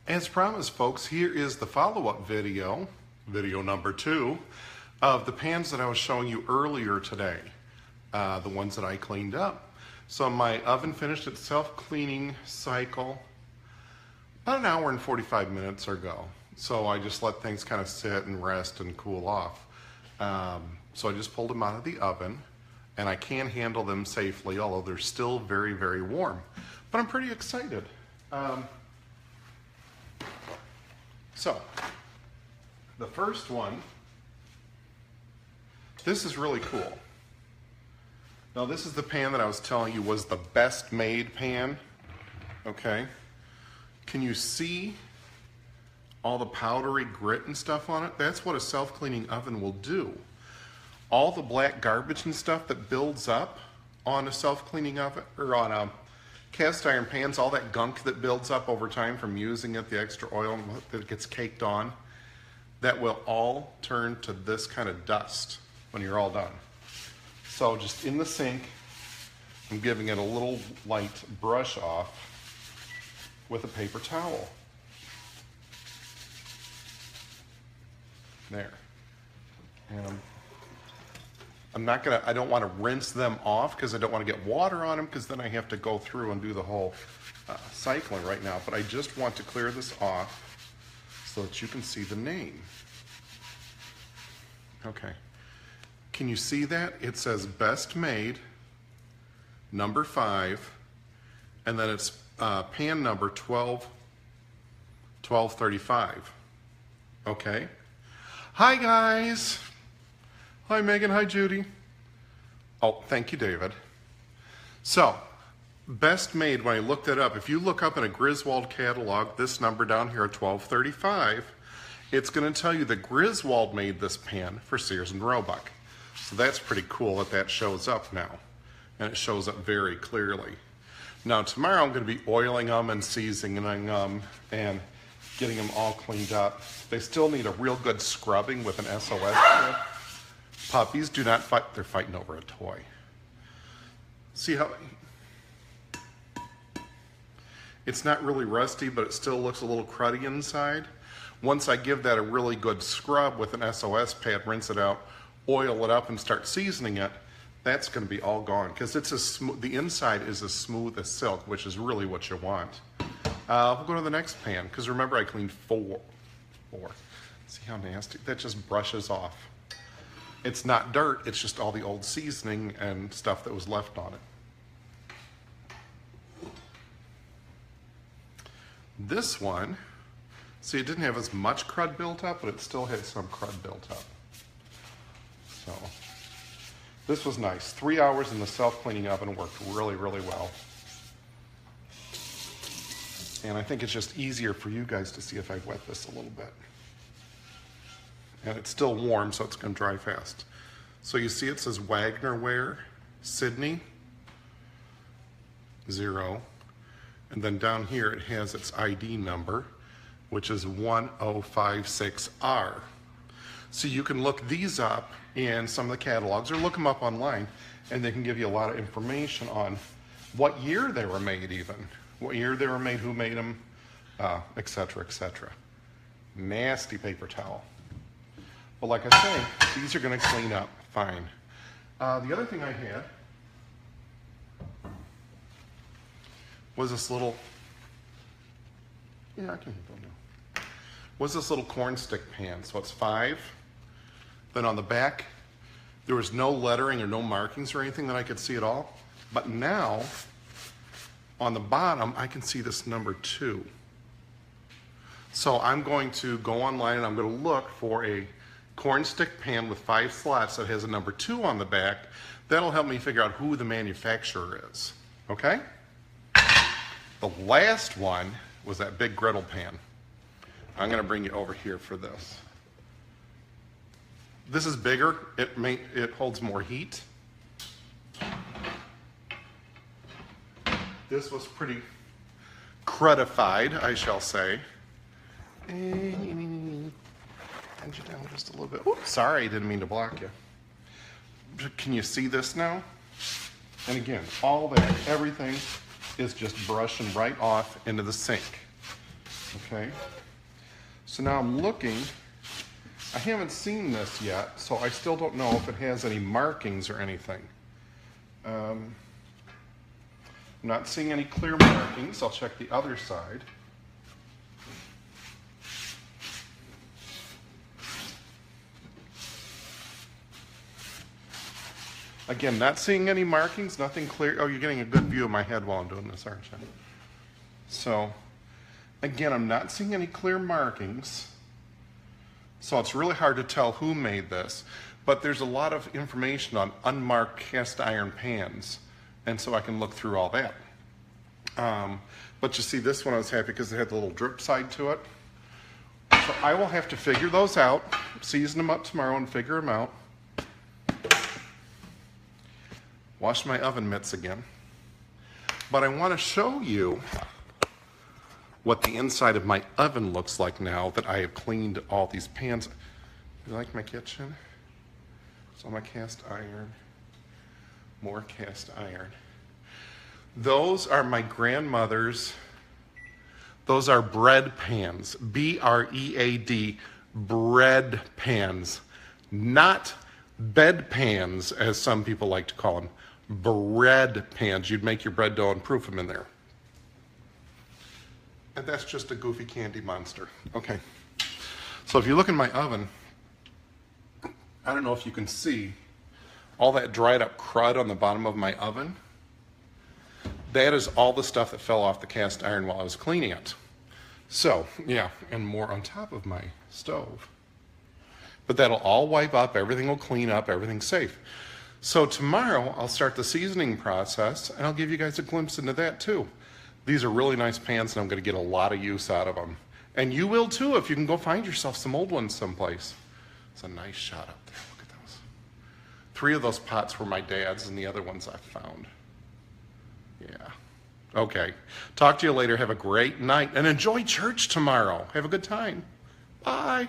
As promised, folks, here is the follow-up video, video number 2, of the pans that I was showing you earlier today, the ones that I cleaned up. So my oven finished its self-cleaning cycle about an hour and 45 minutes ago. So I just let things kind of sit and rest and cool off. So I just pulled them out of the oven, and I can handle them safely, although they're still very, very warm. But I'm pretty excited. So, the first one, this is really cool. Now this is the pan that I was telling you was the best made pan, okay? Can you see all the powdery grit and stuff on it? That's what a self-cleaning oven will do. All the black garbage and stuff that builds up on a self-cleaning oven, or on a cast iron pans, all that gunk that builds up over time from using it, the extra oil that gets caked on, that will all turn to this kind of dust when you're all done. So just in the sink, I'm giving it a little light brush off with a paper towel. There. And I don't want to rinse them off because I don't want to get water on them, because then I have to go through and do the whole cycling right now. But I just want to clear this off so that you can see the name. Okay. Can you see that? It says best made, number 5, and then it's pan number 1235. Okay. Hi guys. Hi Megan, hi Judy. Oh, thank you David. So, best made, when I looked it up, if you look up in a Griswold catalog, this number down here, 1235, it's going to tell you that Griswold made this pan for Sears and Roebuck. So that's pretty cool that that shows up now. And it shows up very clearly. Now tomorrow I'm going to be oiling them and seasoning them and getting them all cleaned up. They still need a real good scrubbing with an SOS kit. Puppies do not fight, they're fighting over a toy. See how, it's not really rusty, but it still looks a little cruddy inside. Once I give that a really good scrub with an SOS pad, rinse it out, oil it up and start seasoning it, that's going to be all gone, because it's the inside is as smooth as silk, which is really what you want. We'll go to the next pan, because remember I cleaned 4. See how nasty, that just brushes off. It's not dirt, it's just all the old seasoning and stuff that was left on it. This one, see, it didn't have as much crud built up, but it still had some crud built up. So, this was nice. 3 hours in the self-cleaning oven worked really, really well. And I think it's just easier for you guys to see if I wet this a little bit. And it's still warm, so it's going to dry fast. So you see it says Wagner Ware, Sydney, 0. And then down here it has its ID number, which is 1056R. So you can look these up in some of the catalogs, or look them up online, and they can give you a lot of information on what year they were made even. What year they were made, who made them, et cetera, et cetera. Nasty paper towel. But like I say, these are going to clean up fine. The other thing I had was this little, yeah, I can handle it now. Was this little corn stick pan. So it's 5. Then on the back, there was no lettering or no markings or anything that I could see at all. But now, on the bottom, I can see this number 2. So I'm going to go online and I'm going to look for a corn stick pan with 5 slots that has a number 2 on the back. That'll help me figure out who the manufacturer is. Okay? The last one was that big griddle pan. I'm going to bring you over here for this. This is bigger. It holds more heat. This was pretty crudified, I shall say. And bend you down just a little bit. Oops, sorry, I didn't mean to block you. Can you see this now? And again, all that, everything is just brushing right off into the sink. Okay. So now I'm looking. I haven't seen this yet, so I still don't know if it has any markings or anything. I'm not seeing any clear markings. I'll check the other side. Again, not seeing any markings, nothing clear. Oh, you're getting a good view of my head while I'm doing this, aren't you? So, again, I'm not seeing any clear markings. So it's really hard to tell who made this. But there's a lot of information on unmarked cast iron pans. And so I can look through all that. But you see, this one I was happy because it had the little drip side to it. So I will have to figure those out, season them up tomorrow and figure them out. Wash my oven mitts again. But I want to show you what the inside of my oven looks like now that I have cleaned all these pans. You like my kitchen? It's all my cast iron. More cast iron. Those are my grandmother's, those are bread pans. B-R-E-A-D, bread pans. Not bed pans, as some people like to call them. Bread pans. You'd make your bread dough and proof them in there. And that's just a goofy candy monster. Okay. So if you look in my oven, I don't know if you can see all that dried up crud on the bottom of my oven. That is all the stuff that fell off the cast iron while I was cleaning it. So, yeah, and more on top of my stove. But that'll all wipe up, everything will clean up, everything's safe. So tomorrow I'll start the seasoning process and I'll give you guys a glimpse into that too. These are really nice pans and I'm going to get a lot of use out of them. And you will too if you can go find yourself some old ones someplace. It's a nice shot up there. Look at those. 3 of those pots were my dad's and the other ones I found. Yeah. Okay. Talk to you later. Have a great night and enjoy church tomorrow. Have a good time. Bye.